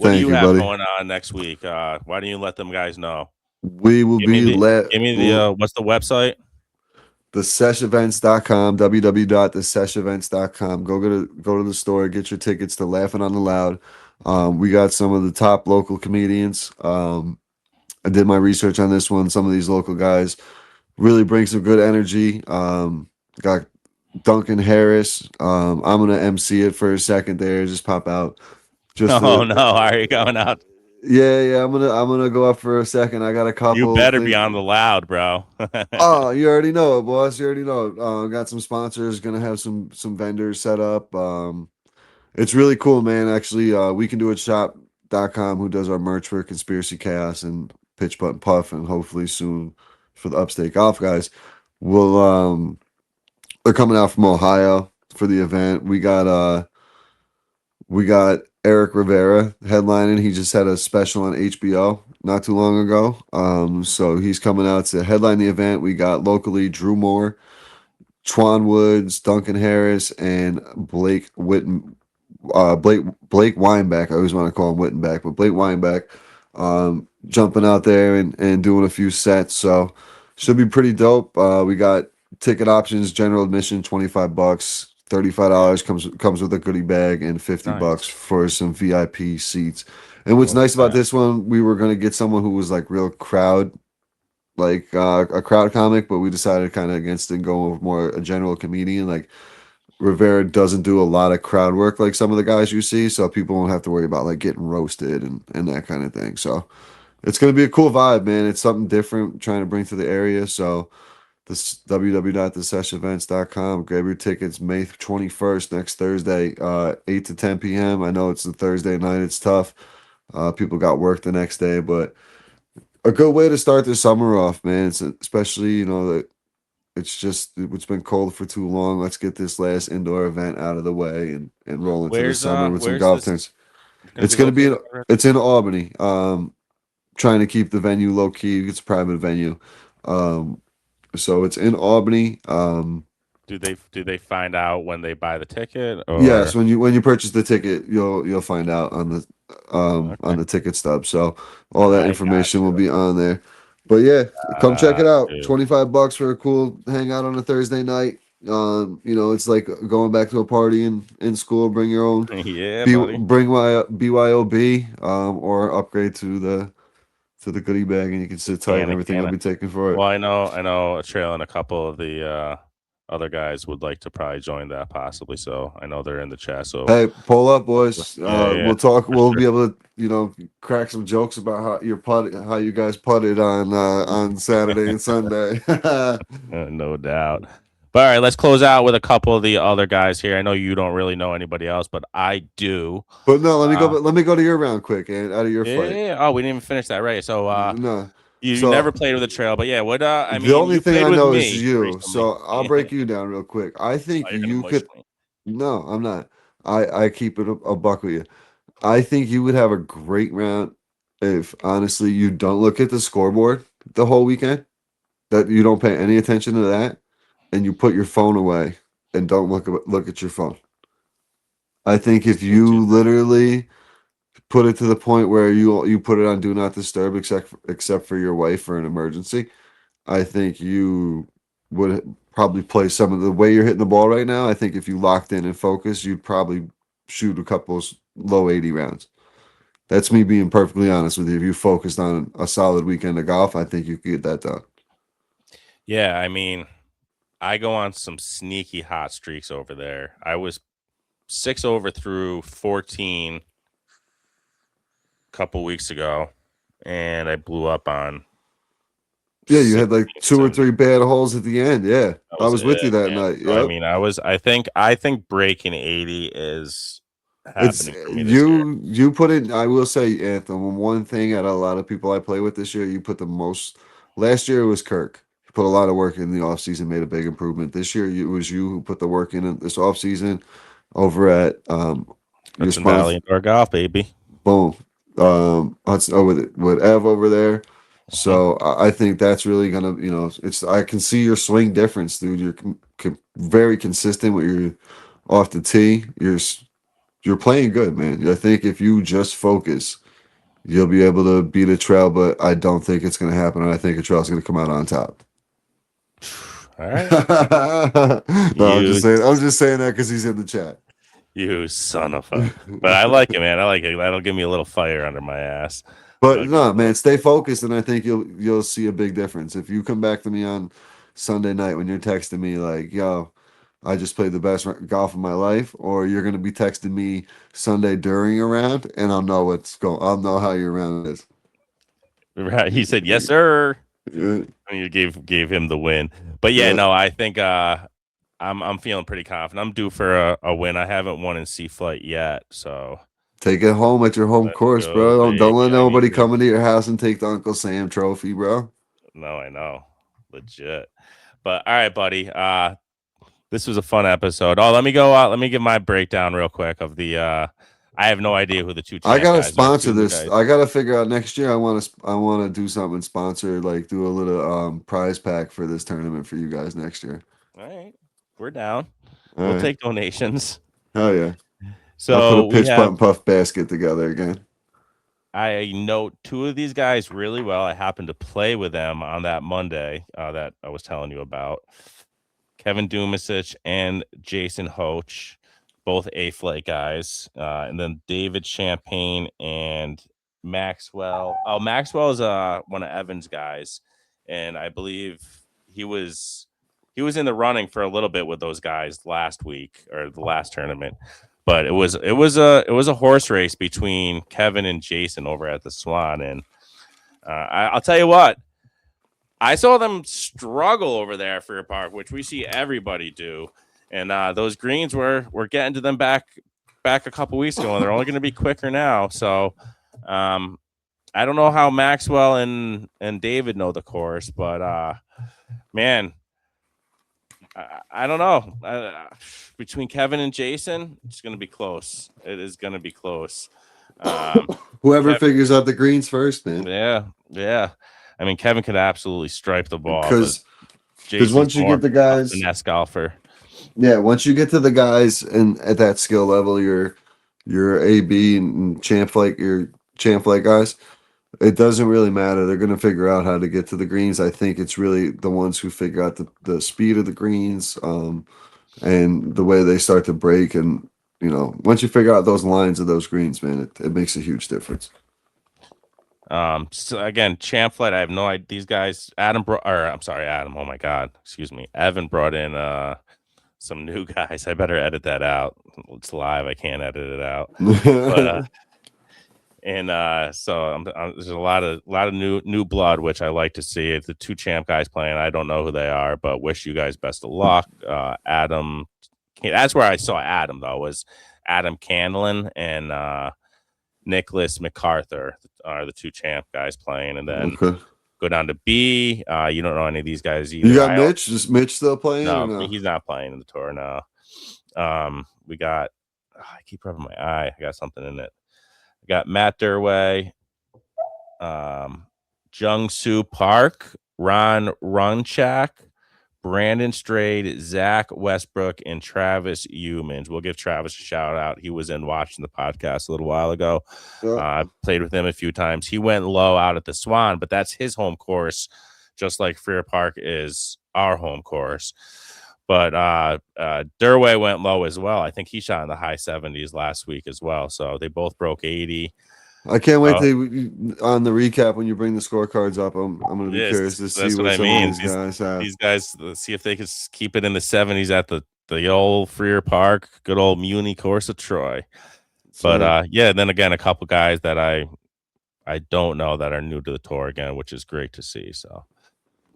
What do Thank you you, have buddy. going on next week? Why don't you let them guys know? We will Give me be the let give me the what's the website? theseshevents.com, www.theseshevents.com. Go to the store, get your tickets to Laughing on the Loud. We got some of the top local comedians. I did my research on this one. Some of these local guys really bring some good energy. Got Duncan Harris. I'm gonna MC it for a second there, just pop out. Just Oh no, to how are you going out? yeah, I'm gonna go up for a second. I got a You couple better be things. on the loud, bro. Oh, you already know it, boss. You already know it. Got some sponsors, gonna have some vendors set up. It's really cool, man. Actually, we can do it shop.com, who does our merch for Conspiracy Chaos and Pitch Putt and Puff, and hopefully soon for the Upstate Golf guys. We'll they're coming out from Ohio for the event. We got Eric Rivera headlining. He just had a special on HBO not too long ago. So he's coming out to headline the event. We got locally Drew Moore, Twan Woods, Duncan Harris, and Blake Witten. Blake Weinbeck. I always want to call him Wittenbeck, but Blake Weinbeck, jumping out there and doing a few sets. So should be pretty dope. We got ticket options, general admission, $25. $35 comes with a goodie bag and 50 Nice. bucks for some VIP seats. And what's Look at nice about that. this one, we were gonna get someone who was like real crowd, like a crowd comic, but we decided kind of against it and go with more a general comedian. Like Rivera doesn't do a lot of crowd work like some of the guys you see, so people won't have to worry about like getting roasted and that kind of thing. So it's gonna be a cool vibe, man. It's something different trying to bring to the area. So this www.theseshevents.com. Grab your tickets May 21st, next Thursday, 8 to 10 p.m. I know it's a Thursday night, it's tough. People got work the next day, but a good way to start the summer off, man. It's especially, that it's been cold for too long. Let's get this last indoor event out of the way and roll into the summer with some Where's golf this turns. gonna It's be gonna be located? it's in Albany. Trying to keep the venue low key. It's a private venue. Um, so it's in Albany. Do they find out when they buy the ticket Yes, or when you purchase the ticket, you'll find out on okay? the ticket stub. So all that I got information will you. be on there. But yeah, come check Ah, it out. dude. 25 bucks for a cool hangout on a Thursday night. It's like going back to a party in school. Bring your own Yeah, buddy. BYOB, or upgrade to the goodie bag, and you can sit tight and everything will Can be taken for it. Well, I know a trail and a couple of the other guys would like to probably join that possibly. So I know they're in the chat. So Hey, pull up, boys. yeah, We'll talk. for We'll sure. be able to, crack some jokes about how you guys putted on Saturday and Sunday. No doubt. But all right, let's close out with a couple of the other guys here. I know you don't really know anybody else, but I do. But no, let me go. Uh, Let me go to your round quick, and out of your yeah. fight. Oh, we didn't even finish that, right? So No. you never So played with a trail, but yeah, what I the mean, only you thing played I with know is me you. recently. So I'll break you down real quick. I Oh, think you're gonna you mush could. me. No, I'm not. I keep it a buck with you. I think you would have a great round if honestly you don't look at the scoreboard the whole weekend. That you don't pay any attention to that, and you put your phone away and don't look at your phone. I think if Me too. you literally put it to the point where you put it on do not disturb except for your wife for an emergency, I think you would probably play some of the way you're hitting the ball right now. I think if you locked in and focused, you'd probably shoot a couple of low 80 rounds. That's me being perfectly honest with you. If you focused on a solid weekend of golf, I think you could get that done. Yeah, I mean, I go on some sneaky hot streaks over there. I was 6 over through 14 a couple weeks ago, and I blew up on Yeah, you had like 16s, two or and three bad holes at the end. Yeah, that I was was with you it, that man. night. So I Yep. mean, I think breaking 80 is It's happening for me this year. you put in. I will say, Anthem. One thing out of a lot of people I play with this year, you put the most. Last year it was Kirk. He put a lot of work in the offseason, made a big improvement. This year it was you who put the work in this offseason over at your Hudson Valley sponsor. Indoor Golf, baby. Boom. Hudson, with Ev over there. Mhm. So I think that's really gonna, it's. I can see your swing difference, dude. You're very consistent with your off the tee. you're playing good, man. I think if you just focus, you'll be able to beat a trail, but I don't think it's going to happen. And I think a trail's going to come out on top. All right. No, I'm You just saying. I'm just saying that because he's in the chat. you son of a. But I like it, man. I like it. That'll give me a little fire under my ass. But That'll give me no, a little- man, stay focused, and I think you'll see a big difference if you come back to me on Sunday night when you're texting me like, "Yo, I just played the best golf of my life," or you're gonna be texting me Sunday during a round, and I'll know what's going. I'll know how your round is. Right. He said, "Yes, sir." Yeah, And you gave him the win. But yeah, yeah. no, I think I'm feeling pretty confident. I'm due for a win. I haven't won in C Flight yet, so Take it home at your home let's course, go, bro. Don't let baby. I need nobody to. come into your house and take the Uncle Sam trophy, bro. No, I know, legit. But all right, buddy. This was a fun episode. Oh, let me go out. Let me give my breakdown real quick of the. I have no idea who the two I champ gotta guys are. sponsor Two new this. guys. I gotta figure out next year. I wanna do something sponsor, like do a little prize pack for this tournament for you guys next year. All right, we're down. All We'll right. take donations. Hell yeah. I'll put a So we pitch putt have. and puff basket together again. I know two of these guys really well. I happened to play with them on that Monday that I was telling you about. Kevin Dumasic and Jason Hoach, both A-Flight guys. And then David Champagne and Maxwell. Oh, Maxwell is one of Evan's guys. And I believe he was in the running for a little bit with those guys last week or the last tournament. But it was a horse race between Kevin and Jason over at the Swan, and I'll tell you what, I saw them struggle over there at Frear Park, which we see everybody do, and those greens were getting to them back a couple weeks ago, and they're only going to be quicker now. So I don't know how Maxwell and David know the course, but man. I don't know. Between Kevin and Jason, it's going to be close. It is going to be close. Whoever Kevin, figures out the greens first, man. yeah. I mean, Kevin could absolutely stripe the ball, but Because Jason's once you more get the of a guys, finesse golfer. yeah, once you get to the guys and at that skill level, your AB and champ like guys, it doesn't really matter. They're going to figure out how to get to the greens. I think it's really the ones who figure out the speed of the greens, and the way they start to break. And, once you figure out those lines of those greens, man, it makes a huge difference. So again, Champ Flight, I have no idea. These guys, Adam. Oh my God, excuse me. Evan brought in some new guys. I better edit that out. It's live. I can't edit it out. But so there's a lot of new blood, which I like to see. It's the two champ guys playing. I don't know who they are, but wish you guys best of luck. Adam, that's where I saw Adam though, was Adam Candlin and Nicholas MacArthur are the two champ guys playing, and then Okay. go down to B. You don't know any of these guys either. You got Mitch? Is Mitch still playing? No, Or no? he's not playing in the tour now. We got. I keep rubbing my eye. I got something in it. We got Matt Durway, Jung Soo Park, Ron Runchak, Brandon Strayed, Zach Westbrook, and Travis Humans. We'll give Travis a shout out. He was in watching the podcast a little while ago. Yeah. Played with him a few times. He went low out at the Swan, but that's his home course, just like Frear Park is our home course. But Durway went low as well. I think he shot in the high 70s last week as well. So they both broke 80. I can't wait on the recap when you bring the scorecards up. I'm going to be curious to see what some of these guys have. These guys, let's see if they could keep it in the 70s at the old Frear Park, good old Muni course of Troy. But yeah, then again, a couple guys that I don't know that are new to the tour again, which is great to see. So,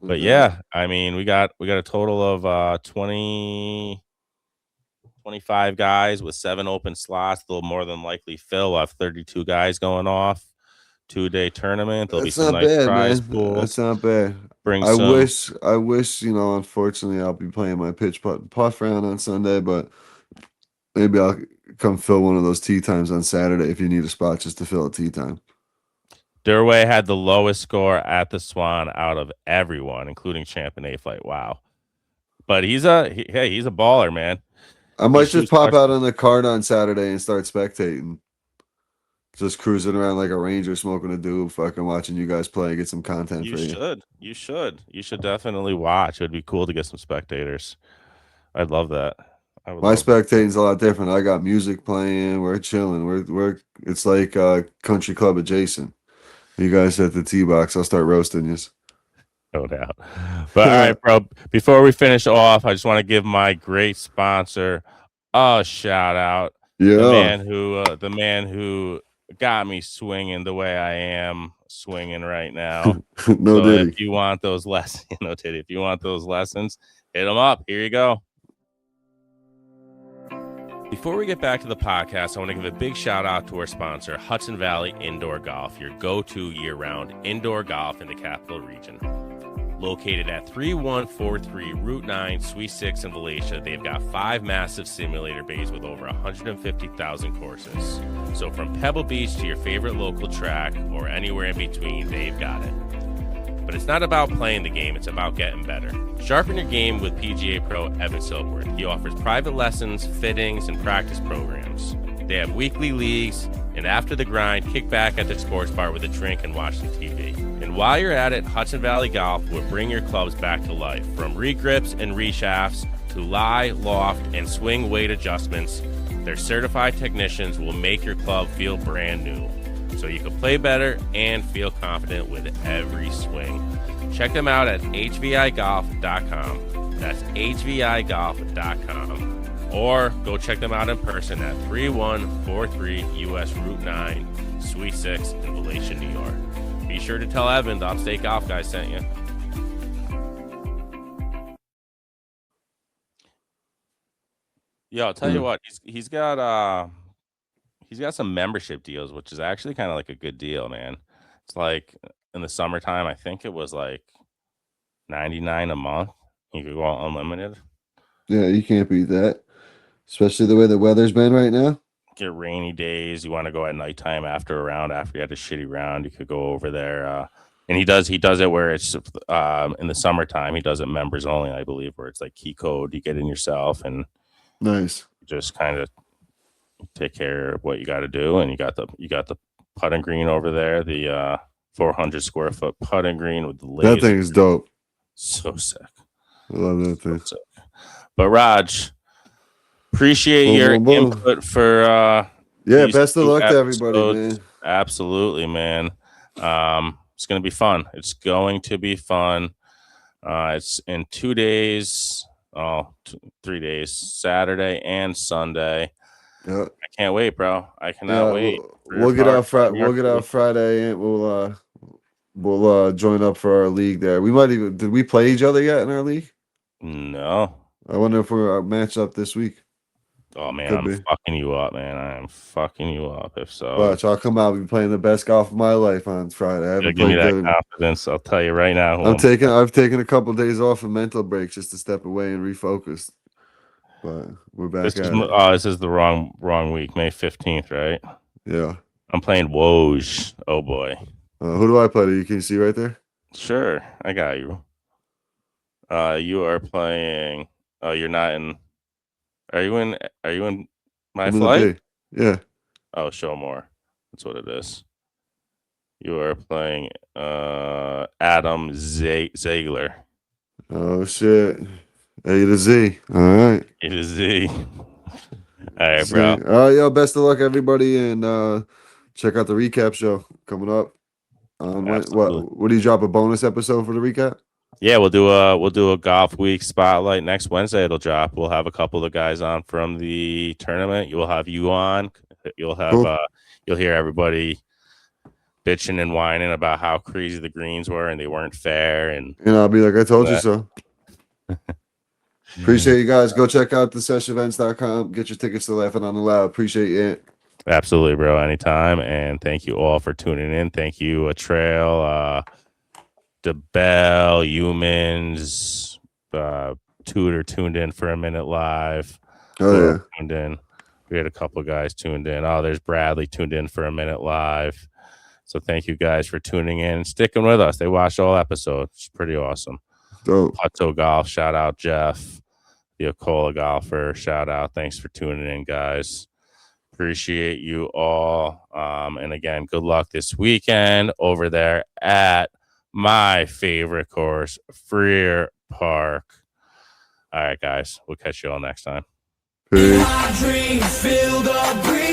but yeah, I mean, we got a total of 25 guys with 7 open slots. They'll more than likely fill. Have 32 guys going off. 2-day tournament. There'll be some nice prize pools. That's not bad. I wish, unfortunately I'll be playing my pitch putt and puff round on Sunday, but maybe I'll come fill one of those tee times on Saturday if you need a spot just to fill a tee time. Durway had the lowest score at the Swan out of everyone, including Champ and A-Flight. Wow. But he's a baller, man. I might just shoots pop much. out on the cart on Saturday and start spectating. Just cruising around like a ranger, smoking a doob, fucking watching you guys play, get some content You for you. should. You should. You should definitely watch. It would be cool to get some spectators. I'd love that. I would My love that. spectating's a lot different. I got music playing. We're chilling. We're. It's like country club adjacent. You guys at the tee box. I'll start roasting you. No doubt. But all right, bro. Before we finish off, I just want to give my great sponsor a shout out. Yeah. The man who got me swinging the way I am swinging right now. No So if diddy. you want those lessons, if you want those lessons, hit them up. Here you go. Before we get back to the podcast, I want to give a big shout out to our sponsor, Hudson Valley Indoor Golf, your go-to year-round indoor golf in the capital region. Located at 3143 Route 9, Suite 6 in Valencia, they've got 5 massive simulator bays with over 150,000 courses. So from Pebble Beach to your favorite local track or anywhere in between, they've got it. But it's not about playing the game, it's about getting better. Sharpen your game with PGA Pro Evan Silkworth. He offers private lessons, fittings, and practice programs. They have weekly leagues, and after the grind, kick back at the sports bar with a drink and watch some TV. And while you're at it, Hudson Valley Golf will bring your clubs back to life. From re-grips and re-shafts to lie, loft, and swing weight adjustments, their certified technicians will make your club feel brand new, so you can play better and feel confident with every swing. Check them out at hvigolf.com. That's hvigolf.com. Or go check them out in person at 3143 US Route 9, Suite 6 in Valencia, New York. Be sure to tell Evan the Upstate Golf Guy sent you. Yo, I'll tell you what, he's got some membership deals, which is actually kind of like a good deal, man. It's like in the summertime, I think it was like $99 a month. You could go unlimited. Yeah, you can't beat that. Especially the way the weather's been right now. Get rainy days. You want to go at nighttime after a round, after you had a shitty round, you could go over there. And he does it where it's in the summertime. He does it members only, I believe, where it's like key code. You get in yourself and Nice. just kind of take care of what you got to do. And you got the putting green over there, the 400 square foot putting green with the laser. That thing is dope. So sick. I love that thing. So sick. But Raj, appreciate your input for yeah, best of luck to everybody, man. Absolutely, man. It's gonna be fun. It's going to be fun. It's in 2 days, 3 days, Saturday and Sunday. Yeah. I can't wait, bro. I cannot wait. We'll get out Friday. We'll get out Friday, and we'll join up for our league there. We might even. Did we play each other yet in our league? No. I wonder if we're matched up this week. Oh man, I'm fucking you up, man. I am fucking you up. If so, watch, I'll come out. I'll be playing the best golf of my life on Friday. I haven't give me that good. confidence. I'll tell you right now. I've taken a couple of days off and mental breaks just to step away and refocus. But we're back this is the wrong week, May 15th, right? Yeah. I'm playing Woj. Oh boy. Who do I play? You can see right there. Sure, I got you. You are playing. Oh, you're not in. Are you in my flight? Yeah. Oh, show more. That's what it is. You are playing Adam Ziegler. Oh shit. A to Z. All right. A to Z. All right, bro. All right, yo. Best of luck, everybody, and check out the recap show coming up. What do you drop a bonus episode for the recap? Yeah, we'll do a golf week spotlight next Wednesday. It'll drop. We'll have a couple of guys on from the tournament. You'll have you on. You'll have you'll hear everybody bitching and whining about how crazy the greens were and they weren't fair. And I'll be like, I told you so. Appreciate you guys. Go check out thesessionevents.com. Get your tickets to Laughing on the Loud. Appreciate it. Absolutely, bro. Anytime. And thank you all for tuning in. Thank you, Trail, DeBell, Humans, Tudor tuned in for a minute live. Oh, yeah. Tuned in. We had a couple of guys tuned in. Oh, there's Bradley tuned in for a minute live. So thank you guys for tuning in and sticking with us. They watched all episodes. It's pretty awesome. Dope. Plateau Golf. Shout out Jeff. the Ocola golfer. Shout out. Thanks for tuning in, guys. Appreciate you all. And again, good luck this weekend over there at my favorite course, Frear Park. All right, guys. We'll catch you all next time. Peace. My dreams feel the breeze.